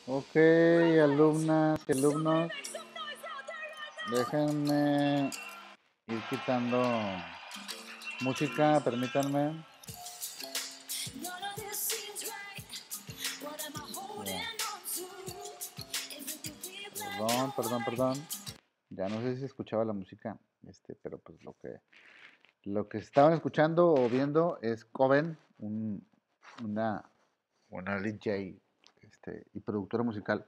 Ok, alumnas y alumnos, déjenme ir quitando música, permítanme. Ya, perdón. Ya no sé si escuchaba la música, pero pues lo que estaban escuchando o viendo es Coven, una, una DJ y productora musical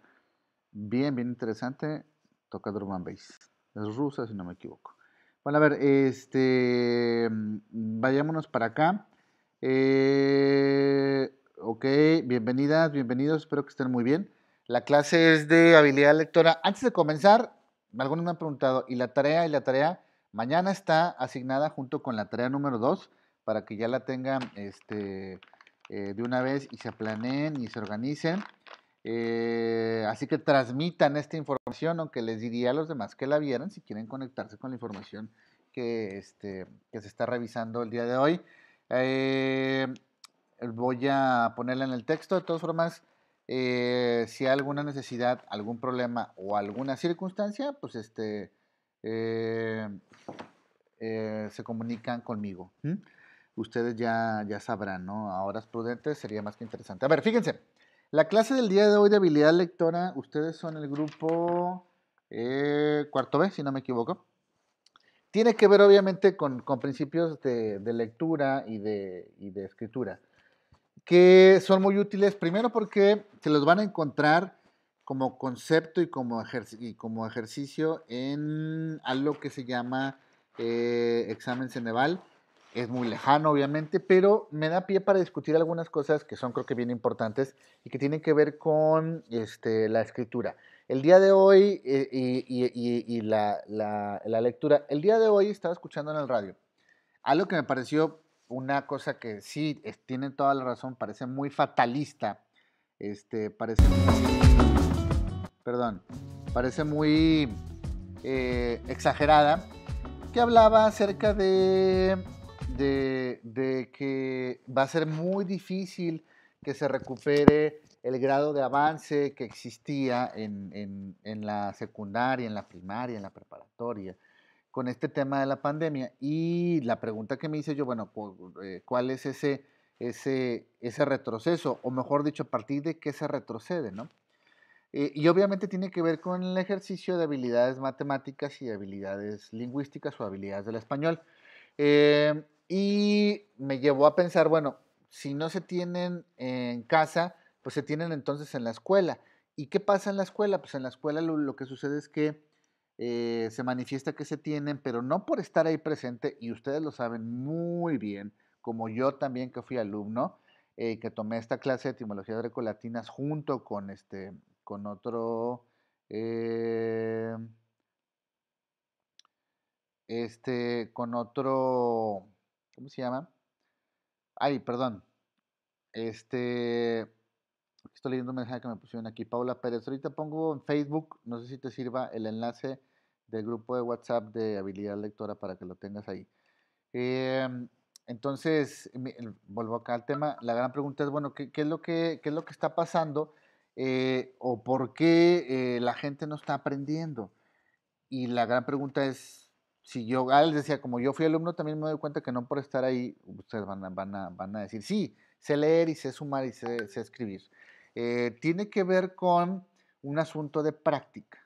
bien interesante. Toca drum and bass. Es rusa, si no me equivoco. Bueno, a ver, vayámonos para acá. Ok, bienvenidas, bienvenidos, espero que estén muy bien. La clase es de habilidad lectora. Antes de comenzar, algunos me han preguntado, ¿y la tarea? Mañana está asignada junto con la tarea número 2 para que ya la tengan de una vez y se planeen y se organicen. Así que transmitan esta información, aunque les diría a los demás que la vieran si quieren conectarse con la información que se está revisando el día de hoy. Eh, Voy a ponerla en el texto. De todas formas, si hay alguna necesidad, algún problema o alguna circunstancia, pues eh, se comunican conmigo. ¿Mm? Ustedes ya sabrán, ¿no? A horas prudentes sería más que interesante. A ver, fíjense. La clase del día de hoy de habilidad lectora, ustedes son el grupo cuarto B, si no me equivoco. Tiene que ver obviamente con principios de lectura y de escritura, que son muy útiles, primero porque se los van a encontrar como concepto y como ejercicio en algo que se llama examen Ceneval. Es muy lejano, obviamente, pero me da pie para discutir algunas cosas que son, creo que, bien importantes y que tienen que ver con la escritura. El día de hoy y la lectura, el día de hoy estaba escuchando en el radio algo que me pareció una cosa que sí, tienen toda la razón, parece muy fatalista, parece muy, perdón, parece muy exagerada, que hablaba acerca de que va a ser muy difícil que se recupere el grado de avance que existía en la secundaria, en la primaria, en la preparatoria, con este tema de la pandemia. Y la pregunta que me hice yo, bueno, ¿cuál es ese retroceso? O mejor dicho, ¿a partir de qué se retrocede, no? Y obviamente tiene que ver con el ejercicio de habilidades matemáticas y habilidades lingüísticas o habilidades del español. Y me llevó a pensar, bueno, si no se tienen en casa, pues se tienen entonces en la escuela. ¿Y qué pasa en la escuela? Pues en la escuela lo que sucede es que se manifiesta que se tienen, pero no por estar ahí presente, y ustedes lo saben muy bien, como yo también que fui alumno, que tomé esta clase de etimología grecolatinas junto con otro, eh, con otro, ¿cómo se llama? Ay, perdón, estoy leyendo un mensaje que me pusieron aquí, Paula Pérez. Ahorita pongo en Facebook, no sé si te sirva el enlace del grupo de WhatsApp de habilidad lectora para que lo tengas ahí. Eh, entonces, vuelvo acá al tema. La gran pregunta es, bueno, ¿qué es lo que está pasando? ¿O por qué la gente no está aprendiendo? Y la gran pregunta es, si yo, les decía, como yo fui alumno, también me doy cuenta que no por estar ahí, ustedes van a decir, sí, sé leer y sé sumar y sé escribir. Tiene que ver con un asunto de práctica.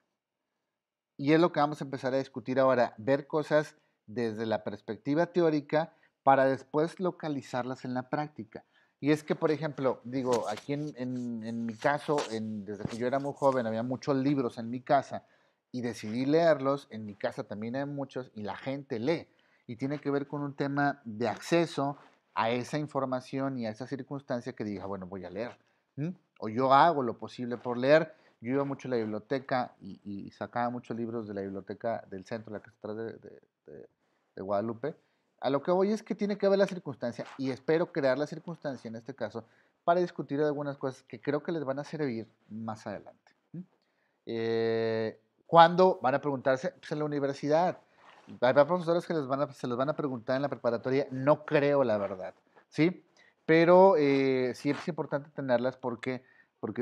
Y es lo que vamos a empezar a discutir ahora, ver cosas desde la perspectiva teórica para después localizarlas en la práctica. Y es que, por ejemplo, digo, aquí en mi caso, desde que yo era muy joven, había muchos libros en mi casa y decidí leerlos. En mi casa también hay muchos y la gente lee. Y tiene que ver con un tema de acceso a esa información y a esa circunstancia que diga, bueno, voy a leer. ¿Mm? O yo hago lo posible por leer. Yo iba mucho a la biblioteca y sacaba muchos libros de la biblioteca del centro, la que está atrás de Guadalupe. A lo que voy es que tiene que haber la circunstancia y espero crear la circunstancia en este caso para discutir algunas cosas que creo que les van a servir más adelante. ¿Mm? ¿Cuándo van a preguntarse? Pues en la universidad. Habrá profesores que se los van a preguntar en la preparatoria, no creo la verdad, ¿sí? Pero sí es importante tenerlas porque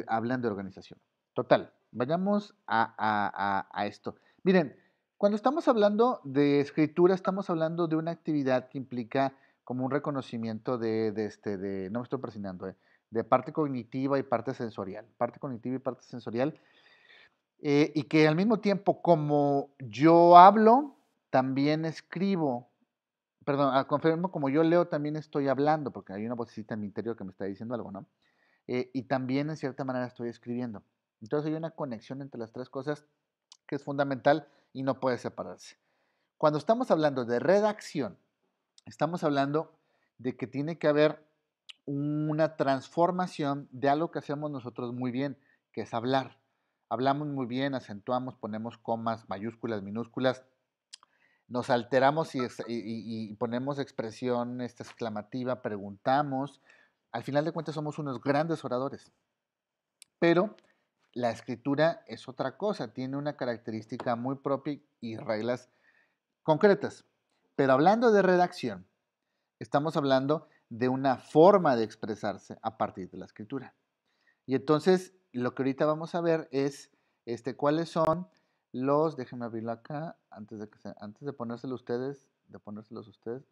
hablan de organización. Total, vayamos a esto. Miren, cuando estamos hablando de escritura, estamos hablando de una actividad que implica como un reconocimiento no me estoy presionando, de parte cognitiva y parte sensorial. Parte cognitiva y parte sensorial. Y que al mismo tiempo, como yo hablo, también escribo. Perdón, confirmo, como yo leo, también estoy hablando, porque hay una vocecita en mi interior que me está diciendo algo, ¿no? Y también, en cierta manera, estoy escribiendo. Entonces hay una conexión entre las tres cosas que es fundamental y no puede separarse. Cuando estamos hablando de redacción, estamos hablando de que tiene que haber una transformación de algo que hacemos nosotros muy bien, que es hablar. Hablamos muy bien, acentuamos, ponemos comas, mayúsculas, minúsculas, nos alteramos y ponemos expresión exclamativa, preguntamos. Al final de cuentas somos unos grandes oradores. Pero la escritura es otra cosa, tiene una característica muy propia y reglas concretas. Pero hablando de redacción, estamos hablando de una forma de expresarse a partir de la escritura. Y entonces, lo que ahorita vamos a ver es cuáles son déjenme abrirlo acá, antes de ponérselos ustedes.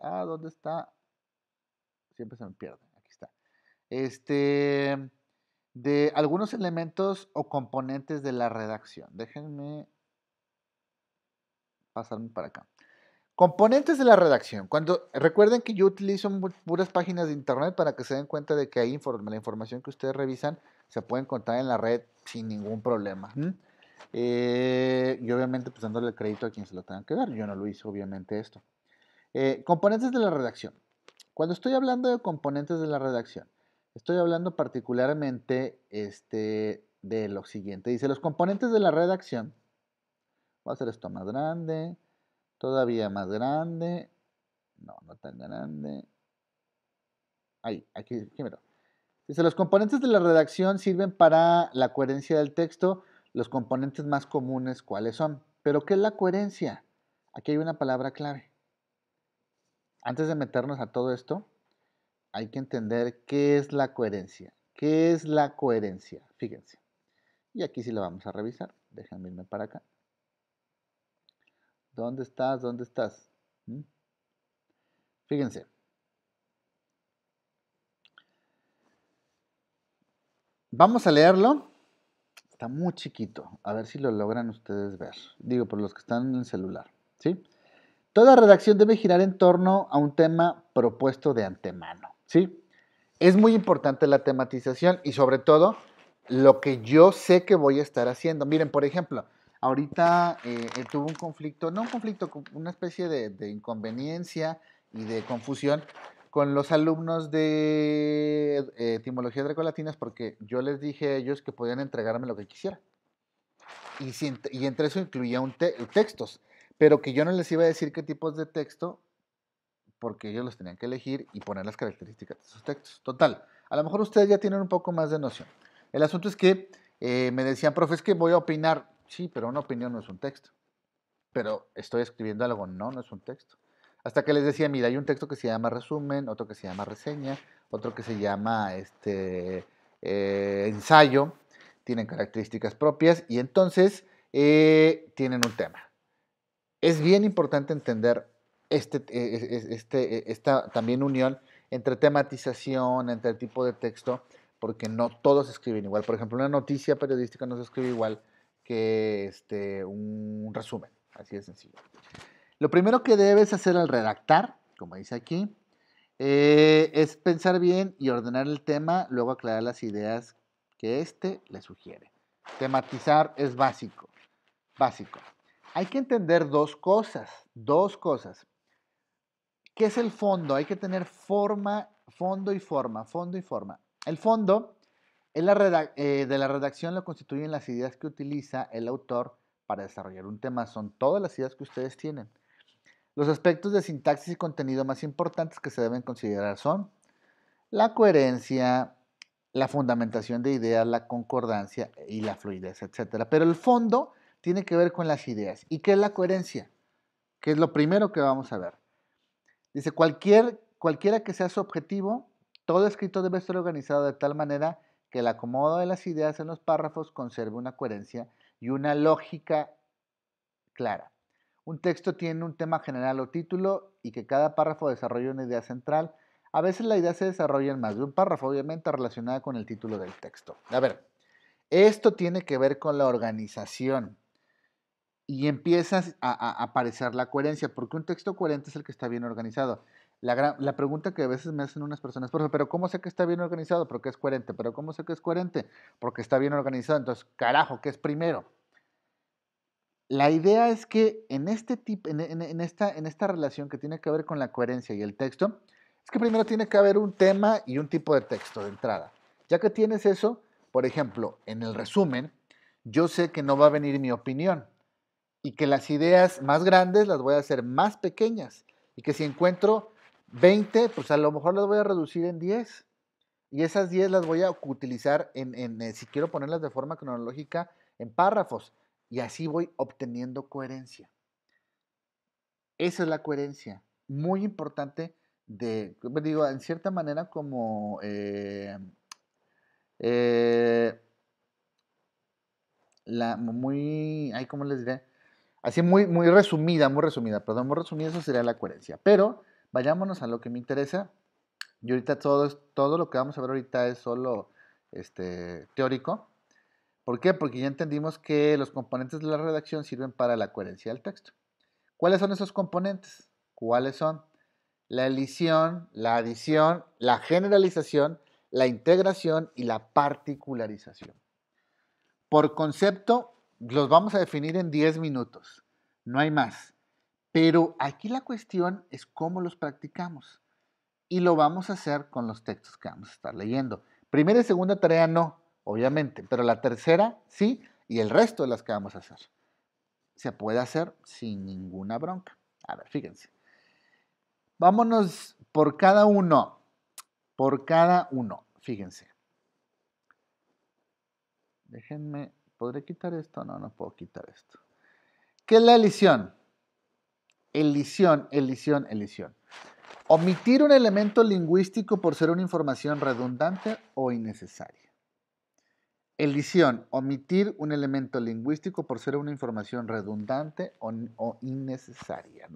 ¿Dónde está? Siempre se me pierde. Aquí está. De algunos elementos o componentes de la redacción. Déjenme pasarme para acá. Componentes de la redacción. Recuerden que yo utilizo puras páginas de internet para que se den cuenta de que hay la información que ustedes revisan se puede encontrar en la red sin ningún problema. Y obviamente pues dándole el crédito a quien se lo tengan que dar. Yo no lo hice obviamente esto. Componentes de la redacción. Cuando estoy hablando de componentes de la redacción, estoy hablando particularmente de lo siguiente. Dice, los componentes de la redacción, voy a hacer esto más grande, todavía más grande, no tan grande, ahí, aquí mira. Dice, los componentes de la redacción sirven para la coherencia del texto. Los componentes más comunes, ¿cuáles son? ¿Pero qué es la coherencia? Aquí hay una palabra clave. Antes de meternos a todo esto, hay que entender qué es la coherencia. ¿Qué es la coherencia? Fíjense. Y aquí sí lo vamos a revisar. Déjenme irme para acá. ¿Dónde estás? ¿Dónde estás? Fíjense. Vamos a leerlo. Está muy chiquito. A ver si lo logran ustedes ver. Digo, por los que están en el celular. ¿Sí? Toda redacción debe girar en torno a un tema propuesto de antemano. ¿Sí? Es muy importante la tematización y sobre todo lo que yo sé que voy a estar haciendo. Miren, por ejemplo, ahorita tuve un conflicto, no un conflicto, una especie de inconveniencia y de confusión con los alumnos de etimologías grecolatinas porque yo les dije a ellos que podían entregarme lo que quisiera. Y entre eso incluía textos, pero que yo no les iba a decir qué tipos de texto porque ellos los tenían que elegir y poner las características de sus textos. Total, a lo mejor ustedes ya tienen un poco más de noción. El asunto es que me decían, profe, es que voy a opinar. Sí, pero una opinión no es un texto. Pero estoy escribiendo algo, no es un texto. Hasta que les decía, mira, hay un texto que se llama resumen, otro que se llama reseña, otro que se llama ensayo, tienen características propias y entonces tienen un tema. Es bien importante entender esta también unión entre tematización, entre el tipo de texto, porque no todos escriben igual. Por ejemplo, una noticia periodística no se escribe igual que un resumen, así de sencillo. Lo primero que debes hacer al redactar, como dice aquí, es pensar bien y ordenar el tema, luego aclarar las ideas que le sugiere. Tematizar es básico, básico. Hay que entender dos cosas. ¿Qué es el fondo? Hay que tener forma, fondo y forma, fondo y forma. El fondo es de la redacción lo constituyen las ideas que utiliza el autor para desarrollar un tema. Son todas las ideas que ustedes tienen. Los aspectos de sintaxis y contenido más importantes que se deben considerar son la coherencia, la fundamentación de ideas, la concordancia y la fluidez, etc. Pero el fondo tiene que ver con las ideas. ¿Y qué es la coherencia? Que es lo primero que vamos a ver. Dice, cualquiera que sea su objetivo, todo escrito debe estar organizado de tal manera que el acomodo de las ideas en los párrafos conserve una coherencia y una lógica clara. Un texto tiene un tema general o título y que cada párrafo desarrolle una idea central. A veces la idea se desarrolla en más de un párrafo, obviamente relacionada con el título del texto. A ver, esto tiene que ver con la organización y empieza a aparecer la coherencia, porque un texto coherente es el que está bien organizado. La pregunta que a veces me hacen unas personas, pero ¿cómo sé que está bien organizado? Porque es coherente. ¿Pero cómo sé que es coherente? Porque está bien organizado. Entonces, carajo, ¿qué es primero? La idea es que en esta relación que tiene que ver con la coherencia y el texto, es que primero tiene que haber un tema y un tipo de texto de entrada. Ya que tienes eso, por ejemplo, en el resumen, yo sé que no va a venir mi opinión y que las ideas más grandes las voy a hacer más pequeñas y que si encuentro 20, pues a lo mejor las voy a reducir en 10 y esas 10 las voy a utilizar si quiero ponerlas de forma cronológica, en párrafos y así voy obteniendo coherencia. Esa es la coherencia, muy importante digo, en cierta manera como eh, ¿cómo les diré? Así muy resumida, perdón, muy resumida, eso sería la coherencia. Pero vayámonos a lo que me interesa. Y ahorita todo lo que vamos a ver ahorita es solo teórico. ¿Por qué? Porque ya entendimos que los componentes de la redacción sirven para la coherencia del texto. ¿Cuáles son esos componentes? ¿Cuáles son? La elisión, la adición, la generalización, la integración y la particularización. Por concepto, los vamos a definir en 10 minutos. No hay más. Pero aquí la cuestión es cómo los practicamos. Y lo vamos a hacer con los textos que vamos a estar leyendo. Primera y segunda tarea no, obviamente, pero la tercera sí, y el resto de las que vamos a hacer. Se puede hacer sin ninguna bronca. A ver, fíjense. Vámonos por cada uno. Por cada uno, fíjense. Déjenme, ¿podré quitar esto? No, no puedo quitar esto. ¿Qué es la elisión? Elisión. Omitir un elemento lingüístico por ser una información redundante o innecesaria. Elisión, omitir un elemento lingüístico por ser una información redundante o innecesaria.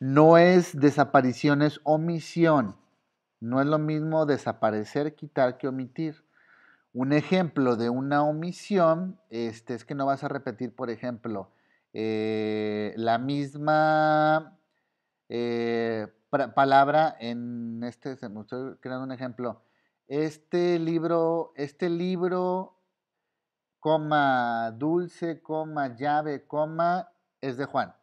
No es desaparición, es omisión. No es lo mismo desaparecer, quitar que omitir. Un ejemplo de una omisión es que no vas a repetir, por ejemplo, la misma palabra me estoy creando un ejemplo. Este libro, coma, dulce, coma, llave, coma, es de Juan.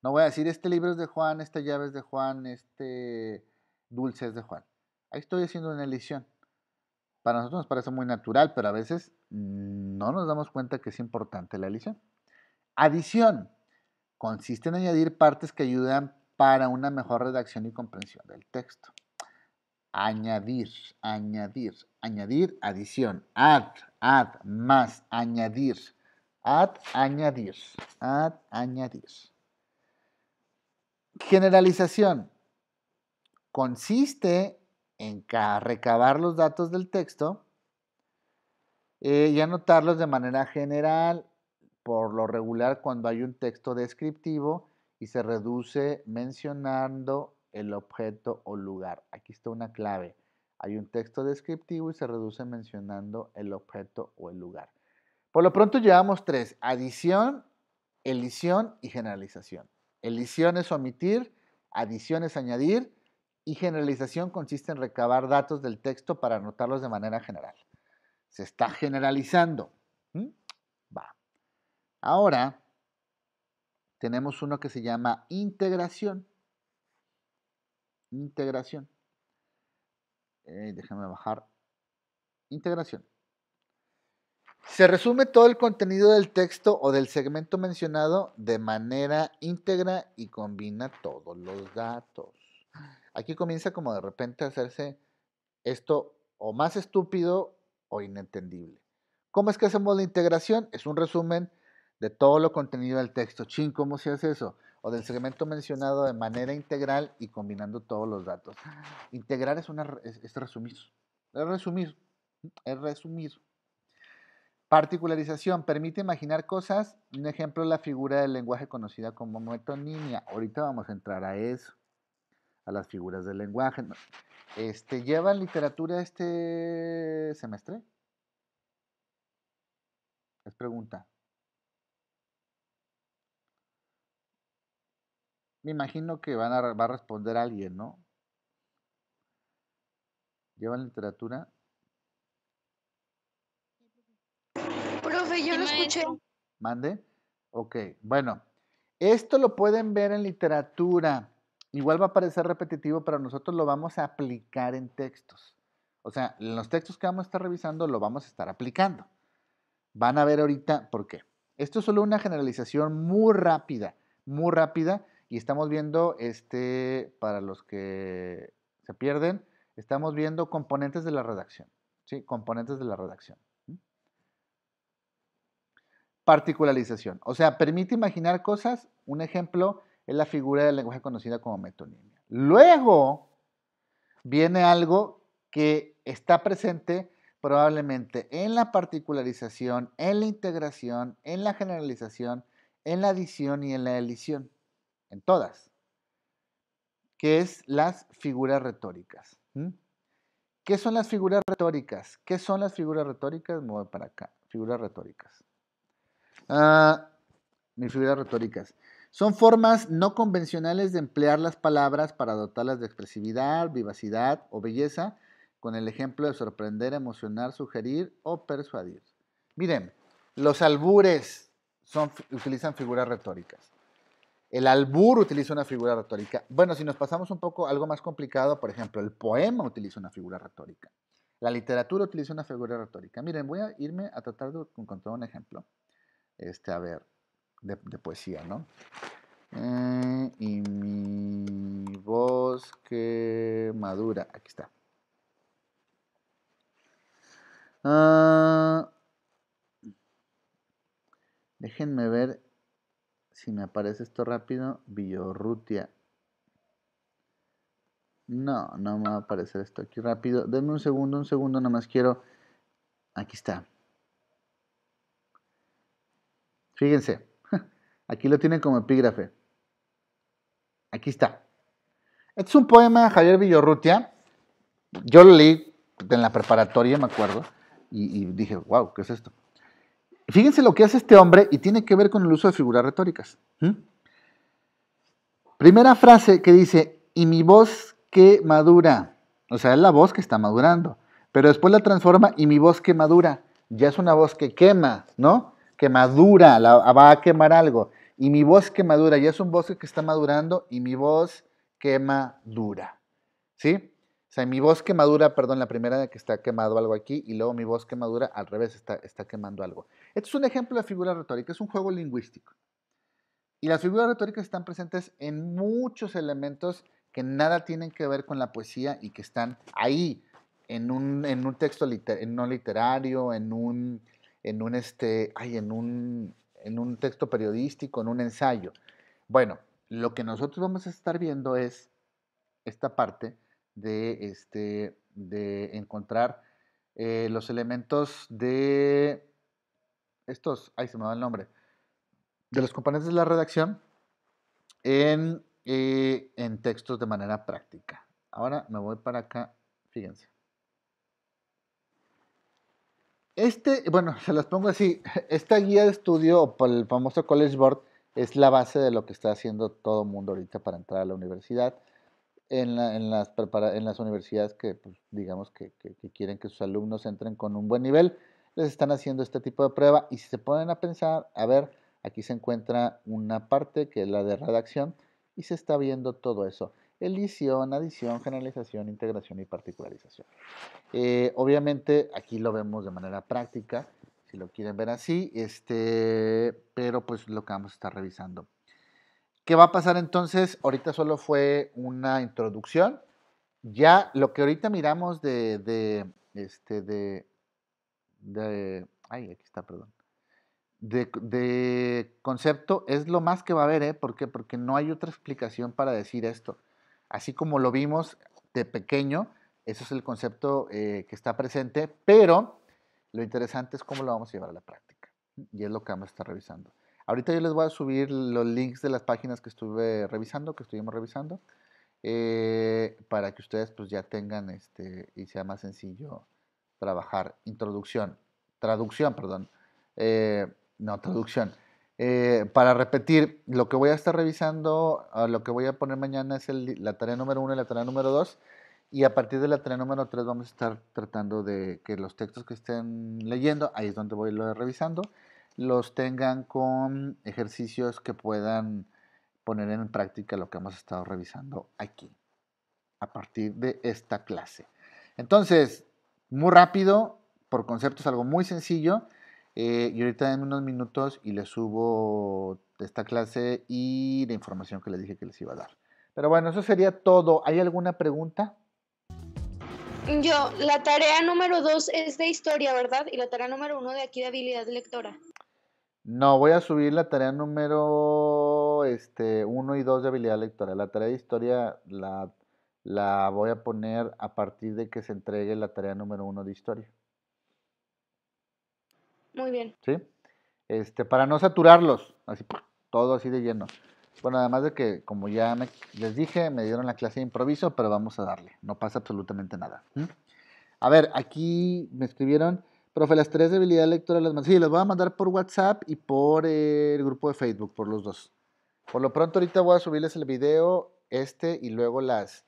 No voy a decir, este libro es de Juan, esta llave es de Juan, este dulce es de Juan. Ahí estoy haciendo una elisión. Para nosotros nos parece muy natural, pero a veces no nos damos cuenta que es importante la elisión. Adición. Consiste en añadir partes que ayudan para una mejor redacción y comprensión del texto. Añadir, adición. Add, más, añadir. Añadir. Generalización. Consiste en recabar los datos del texto y anotarlos de manera general, por lo regular cuando hay un texto descriptivo y se reduce mencionando el objeto o lugar. Aquí está una clave. Hay un texto descriptivo y se reduce mencionando el objeto o el lugar. Por lo pronto llevamos 3: adición, elisión y generalización. Elisión es omitir, adición es añadir y generalización consiste en recabar datos del texto para anotarlos de manera general. Se está generalizando. Va. Ahora tenemos uno que se llama integración. Déjame bajar. Integración. Se resume todo el contenido del texto o del segmento mencionado de manera íntegra y combina todos los datos. Aquí comienza como de repente a hacerse esto o más estúpido o inentendible. ¿Cómo es que hacemos la integración? Es un resumen de todo lo contenido del texto. Chin, ¿cómo se hace eso? O del segmento mencionado de manera integral y combinando todos los datos. Integrar es resumir. Es resumir. Es resumir. Particularización, permite imaginar cosas. Un ejemplo es la figura del lenguaje conocida como metonimia. Ahorita vamos a entrar a eso, a las figuras del lenguaje. ¿Llevan literatura este semestre? Es pregunta. Me imagino que va a responder alguien, ¿no? ¿Llevan literatura? Profe, yo Sí, lo escuché. maestro. ¿Mande? Ok, bueno. Esto lo pueden ver en literatura. Igual va a parecer repetitivo, pero nosotros lo vamos a aplicar en textos. O sea, en los textos que vamos a estar revisando lo vamos a estar aplicando. Van a ver ahorita por qué. Esto es solo una generalización muy rápida, y estamos viendo, para los que se pierden, estamos viendo componentes de la redacción, ¿sí? Componentes de la redacción. Particularización, o sea, permite imaginar cosas. Un ejemplo es la figura del lenguaje conocida como metonimia. Luego viene algo que está presente probablemente en la particularización, en la integración, en la generalización, en la adición y en la elisión, en todas, que es las figuras retóricas. ¿Qué son las figuras retóricas? ¿Qué son las figuras retóricas? Me voy para acá, figuras retóricas. Mis figuras retóricas. Son formas no convencionales de emplear las palabras para dotarlas de expresividad, vivacidad o belleza, con el ejemplo de sorprender, emocionar, sugerir o persuadir. Miren, los albures utilizan figuras retóricas. El albur utiliza una figura retórica. Bueno, si nos pasamos un poco algo más complicado, por ejemplo, el poema utiliza una figura retórica. La literatura utiliza una figura retórica. Miren, voy a irme a tratar de encontrar un ejemplo. A ver, de poesía, ¿no? Y mi voz que madura. Aquí está. Déjenme ver si me aparece esto rápido. Biorrutia. No, no me va a aparecer esto aquí rápido. Denme un segundo, nada más quiero. Aquí está. Fíjense, aquí lo tienen como epígrafe. Aquí está. Este es un poema de Javier Villorrutia. Yo lo leí en la preparatoria, me acuerdo, y dije, wow, ¿qué es esto? Fíjense lo que hace este hombre y tiene que ver con el uso de figuras retóricas. Primera frase que dice, y mi voz que madura. O sea, es la voz que está madurando. Pero después la transforma y mi voz que madura. Ya es una voz que quema, ¿no? Que madura, va a quemar algo. Y mi voz que madura, ya es un bosque que está madurando y mi voz que madura. ¿Sí? O sea, mi voz que madura, perdón, la primera de que está quemado algo aquí y luego mi voz que madura al revés está quemando algo. Esto es un ejemplo de figura retórica, es un juego lingüístico. Y las figuras retóricas están presentes en muchos elementos que nada tienen que ver con la poesía y que están ahí en un texto no literario, en un texto periodístico, en un ensayo. Bueno, lo que nosotros vamos a estar viendo es esta parte de encontrar los elementos de se me va el nombre, de los componentes de la redacción en textos de manera práctica. Ahora me voy para acá, fíjense. Bueno, se los pongo así, esta guía de estudio, por el famoso College Board, es la base de lo que está haciendo todo el mundo ahorita para entrar a la universidad. En las universidades que, pues, digamos, que quieren que sus alumnos entren con un buen nivel, les están haciendo este tipo de prueba. Y si se ponen a pensar, a ver, aquí se encuentra una parte que es la de redacción y se está viendo todo eso. Edición, adición, generalización, integración y particularización. Obviamente aquí lo vemos de manera práctica, si lo quieren ver así, pero pues lo que vamos a estar revisando. ¿Qué va a pasar entonces? Ahorita solo fue una introducción. Ya lo que ahorita miramos ay, aquí está, perdón. De concepto es lo más que va a haber, ¿eh? ¿Por qué? Porque no hay otra explicación para decir esto. Así como lo vimos de pequeño, Eso es el concepto que está presente, pero lo interesante es cómo lo vamos a llevar a la práctica. Y es lo que vamos a estar revisando. Ahorita yo les voy a subir los links de las páginas que estuve revisando, que estuvimos revisando, para que ustedes pues ya tengan y sea más sencillo trabajar. Traducción, perdón. No, traducción. Para repetir, lo que voy a estar revisando, lo que voy a poner mañana es la tarea número 1 y la tarea número 2. Y a partir de la tarea número 3 vamos a estar tratando de que los textos que estén leyendo, ahí es donde voy lo revisando, los tengan con ejercicios que puedan poner en práctica lo que hemos estado revisando aquí, a partir de esta clase. Entonces, muy rápido, por conceptos, algo muy sencillo. Y ahorita en unos minutos y les subo esta clase y la información que les dije que les iba a dar. Pero bueno, eso sería todo. ¿Hay alguna pregunta? La tarea número 2 es de historia, ¿verdad? Y la tarea número 1 de aquí de habilidad lectora. No, voy a subir la tarea número 1 y 2 de habilidad lectora. La tarea de historia la voy a poner a partir de que se entregue la tarea número 1 de historia. Muy bien. ¿Sí? Para no saturarlos, así, todo así de lleno. Bueno, además de que, como ya les dije, me dieron la clase de improviso, pero vamos a darle. No pasa absolutamente nada. A ver, aquí me escribieron, profe, las tres de habilidad lectora las mandé. Sí, las voy a mandar por WhatsApp y por el grupo de Facebook, por los dos. Por lo pronto, ahorita voy a subirles el video, y luego los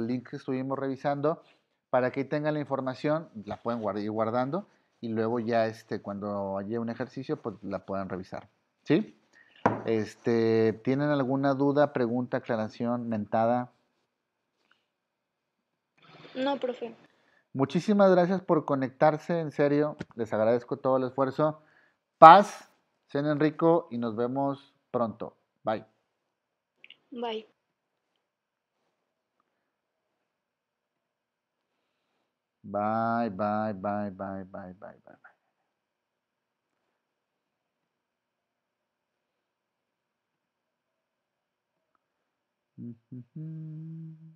links que estuvimos revisando, para que tengan la información, la pueden ir guardando, y luego ya, cuando haya un ejercicio, pues la puedan revisar. ¿Sí? ¿Tienen alguna duda, pregunta, aclaración, mentada? No, profe. Muchísimas gracias por conectarse, en serio, les agradezco todo el esfuerzo. Paz, cenen rico y nos vemos pronto. Bye. Bye. Bye, bye, bye, bye, bye, bye, bye. Bye.